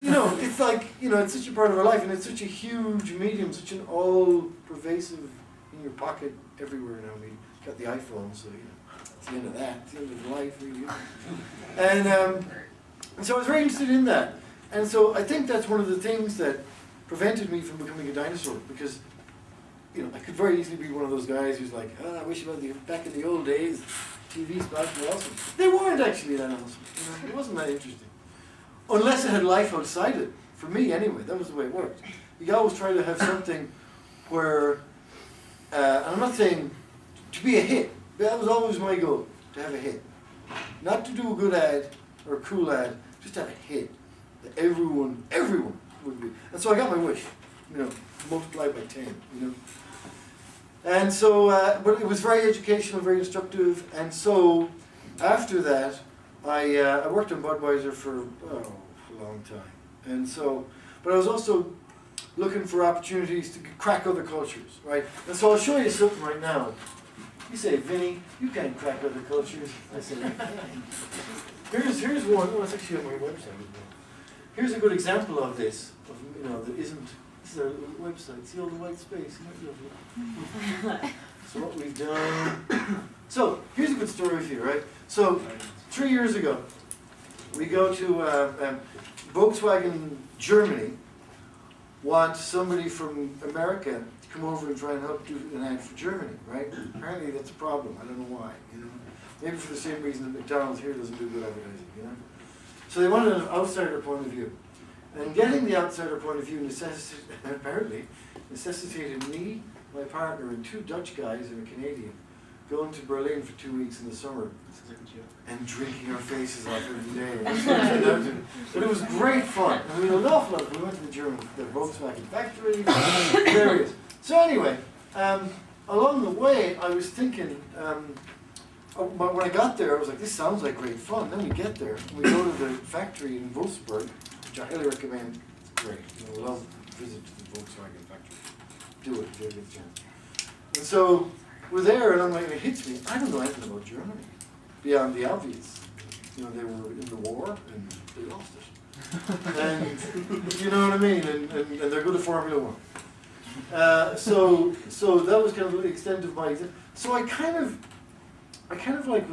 You know, it's like, you know, it's such a part of our life, and it's such a huge medium, such an all-pervasive, in your pocket, everywhere now. I mean, you've got the iPhone, so, you know, it's the end of that, it's the end of life, really. And so I was very interested in that. And so I think that's one of the things that prevented me from becoming a dinosaur, because, you know, I could very easily be one of those guys who's like, oh, I wish about back in the old days, TV spots were awesome. They weren't actually that awesome. You know, it wasn't that interesting. Unless it had life outside it. For me, anyway, that was the way it worked. You always try to have something where, and I'm not saying to be a hit, but that was always my goal, to have a hit. Not to do a good ad or a cool ad, just to have a hit that everyone would be. And so I got my wish, you know, multiplied by 10, you know. And so, but it was very educational, very instructive, and so after that, I worked on Budweiser for a long time. And so, but I was also looking for opportunities to crack other cultures, right? And so I'll show you something right now. You say, Vinny, you can't crack other cultures. I say, here's one. Oh, it's actually on my website as well. Here's a good example of this. Of, you know, that isn't. This is our website. See all the white space? Isn't that lovely? So what we've done. So here's a good story for you, right? So 3 years ago, we go to Volkswagen Germany. Want somebody from America to come over and try and help do an ad for Germany, right? Apparently that's a problem. I don't know why. You know, maybe for the same reason that McDonald's here doesn't do good advertising. You know, so they wanted an outsider point of view, and getting the outsider point of view apparently necessitated me, my partner, and 2 Dutch guys and a Canadian going to Berlin for 2 weeks in the summer and drinking our faces off every day. But it was great fun. And we had an awful lot. We went to the Volkswagen factory, various. So anyway, along the way, I was thinking, when I got there, I was like, this sounds like great fun. Then we get there, and we go to the factory in Wolfsburg, which I highly recommend. It's great. You know, I love a visit to the Volkswagen factory. Do it if you get a chance. And so we're there, and I'm like, it hits me. I don't know anything about Germany beyond the obvious. You know, they were in the war and they lost it. And you know what I mean? And they're good at Formula 1. So that was kind of the extent of my. So I kind of like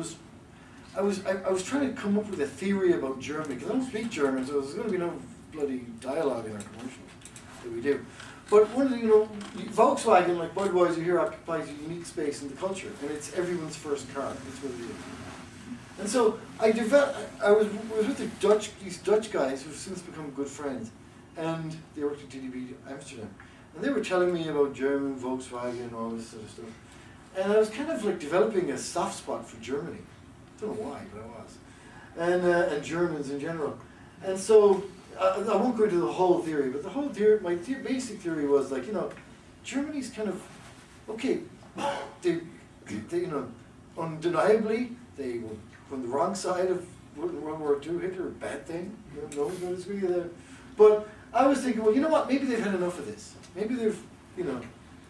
I was trying to come up with a theory about Germany, because I don't speak German, so there's going to be no bloody dialogue in our commercials that we do. But one of the, you know, Volkswagen, like Budweiser here, occupies a unique space in the culture, and it's everyone's first car. That's what it is. And so I was with these Dutch guys who've since become good friends, and they worked at TDB Amsterdam, and they were telling me about German, Volkswagen, and all this sort of stuff. And I was kind of like developing a soft spot for Germany. I don't know why, but I was. And Germans in general. And so I won't go into the whole theory, but the whole theory, my basic theory was like, you know, Germany's kind of, okay, they you know, undeniably, they were on the wrong side of World War II. Hitler, a bad thing, you know, no one's going to disagree with that. But I was thinking, well, you know what, maybe they've had enough of this. Maybe they've, you know,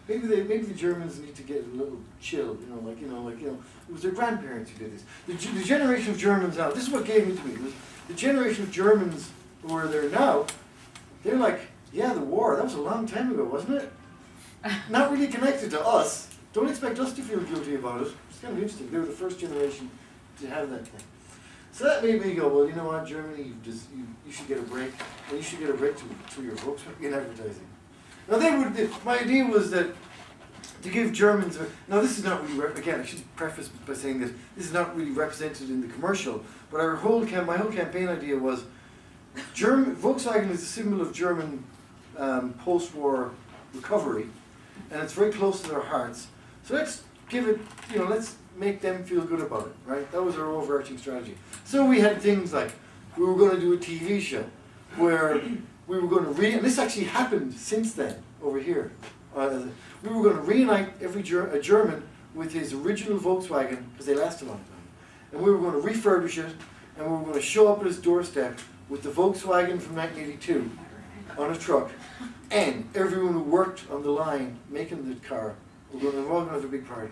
maybe the Germans need to get a little chill, it was their grandparents who did this. The generation of Germans now, this is what gave me to me, was the generation of Germans who are there now, they're like, yeah, the war, that was a long time ago, wasn't it? Not really connected to us. Don't expect us to feel guilty about it. It's kind of interesting. They were the first generation to have that thing. So that made me go, well, you know what, Germany, you should get a break. Well, you should get a break to your Volkswagen advertising. Now my idea was that to give Germans, now this is not really, again, I should preface by saying this is not really represented in the commercial, but my whole campaign idea was, Volkswagen is a symbol of German post-war recovery, and it's very close to their hearts. So let's give it, you know, let's make them feel good about it, right? That was our overarching strategy. So we had things like, we were going to do a TV show where we were going to and this actually happened since then, over here. We were going to reunite a German with his original Volkswagen, because they last a long time. And we were going to refurbish it, and we were going to show up at his doorstep with the Volkswagen from 1982 on a truck, and everyone who worked on the line making the car, we're all going to have a big party.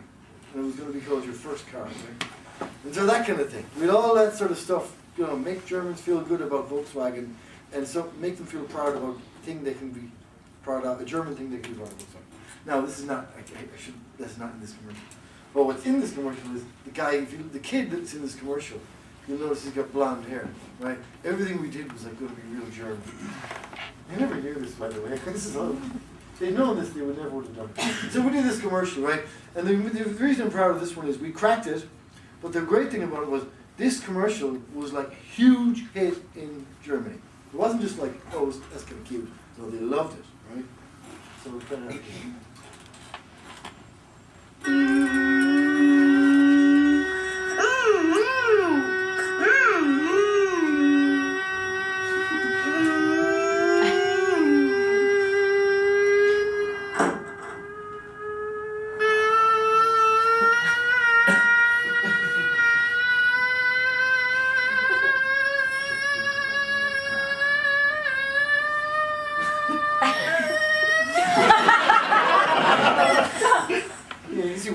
And it was going to be called your first car, right? And so that kind of thing. With all that sort of stuff, you know, make Germans feel good about Volkswagen, and so make them feel proud about a thing they can be proud of, a German thing they can be proud of. Now this is not, that's not in this commercial. But what's in this commercial is the guy, the kid that's in this commercial, you'll notice he's got blonde hair, right? Everything we did was like going to be real German. I never knew this, by the way. This is all, they'd known this, they would never would have done it. So we did this commercial, right? And the reason I'm proud of this one is we cracked it, but the great thing about it was this commercial was like a huge hit in Germany. It wasn't just like, oh, that's kind of cute. No, they loved it, right? So we're kind of...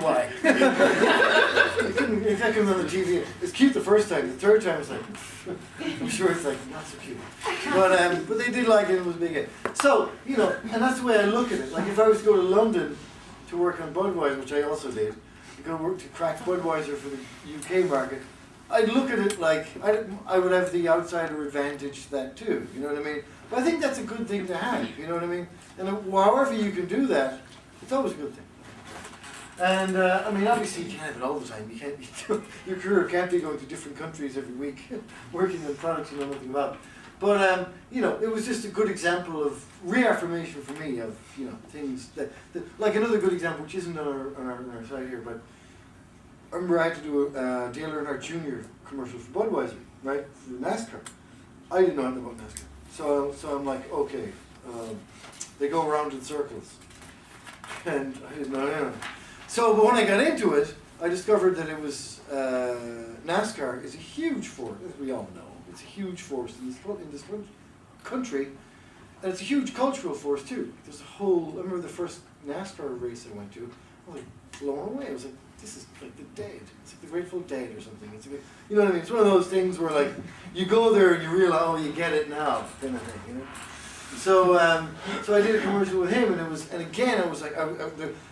why. If I come on the TV, it's cute the first time. The third time it's like, I'm sure it's like not so cute. But they did like it. It was a big hit. So you know, and that's the way I look at it. Like if I was to go to London to work on Budweiser, which I also did, to go work to crack Budweiser for the UK market, I'd look at it like I would have the outsider advantage that too. You know what I mean? But I think that's a good thing to have. You know what I mean? And however you can do that, it's always a good thing. And I mean, obviously you can't have it all the time. You can't. Your career can't be going to different countries every week, working on products you know nothing about. But you know, it was just a good example of reaffirmation for me of things that like another good example, which isn't on our side here, but I remember I had to do a Dale Earnhardt Jr. commercial for Budweiser, right, for NASCAR. I didn't know anything about NASCAR, so I'm like, okay, they go around in circles, and I didn't know anything. So, but when I got into it, I discovered that it was NASCAR is a huge force, as we all know. It's a huge force in this country, and it's a huge cultural force too. There's a whole. I remember the first NASCAR race I went to. I was like blown away. I was like, this is like the Dead. It's like the Grateful Dead or something. It's like, you know what I mean? It's one of those things where like you go there and you realize, oh, you get it now, kind of thing, you know. So, so I did a commercial with him, and it was, and again, I was like,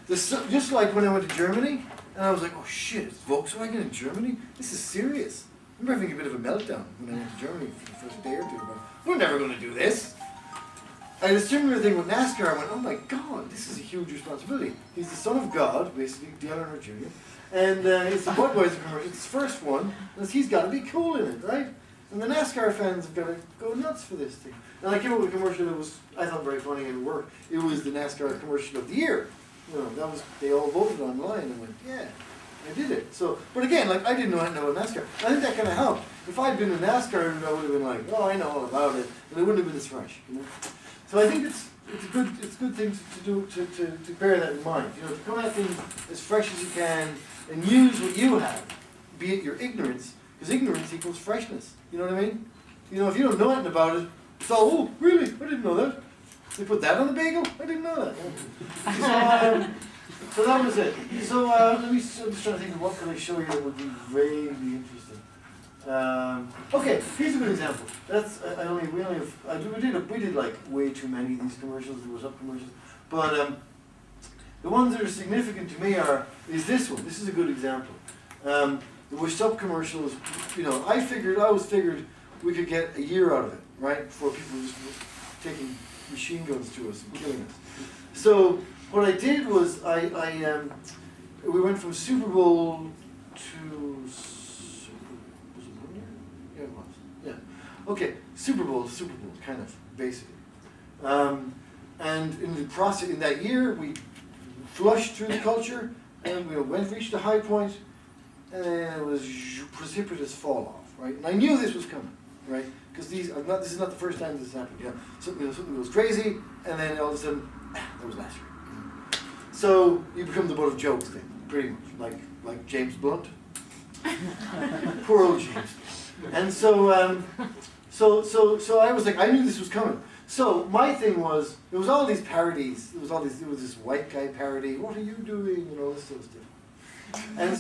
just like when I went to Germany, and I was like, oh shit, it's Volkswagen in Germany? This is serious. I remember having a bit of a meltdown when I went to Germany for the first day or two. But we're never going to do this. I had a similar thing with NASCAR. I went, oh my God, this is a huge responsibility. He's the son of God, basically, Dale Earnhardt Jr. And it's the Budweiser commercial. It's his first one. And he's got to be cool in it, right? And the NASCAR fans have got to go nuts for this thing. And I came up with a commercial that was, I thought, very funny and it worked. It was the NASCAR commercial of the year. You know, that was, they all voted online and went, yeah, I did it. So, but again, like I didn't know about NASCAR. I think that kind of helped. If I'd been in NASCAR, I would have been like, oh, I know all about it, and it wouldn't have been as fresh. You know? So I think it's a good thing to do to bear that in mind. You know, to come at things as fresh as you can and use what you have, be it your ignorance, because ignorance equals freshness. You know what I mean? You know, if you don't know anything about it, it's all, oh, really? I didn't know that. They put that on the bagel? I didn't know that. So that was it. So let me. I'm just trying to think of what can I show you that would be really interesting. Okay, here's a good example. That's we did like way too many of these commercials. There was up commercials, but the ones that are significant to me is this one. This is a good example. There were sub commercials. You know, I always figured we could get a year out of it, right? Before people just were taking machine guns to us and killing us. So what I did was we went from Super Bowl to yeah, it was. Yeah. Okay, Super Bowl, kind of, basically. And in the process, in that year, we flushed through the culture, and we reached a high point, and then it was precipitous fall off, right? And I knew this was coming, right? Because this is not the first time this happened. Yeah, something was crazy, and then all of a sudden, that was last year. So you become the butt of jokes, then, pretty much, like James Blunt. Poor old James. And so I was like, I knew this was coming. So my thing was, there was all these parodies. There was this white guy parody. What are you doing? And all this sort of stuff. And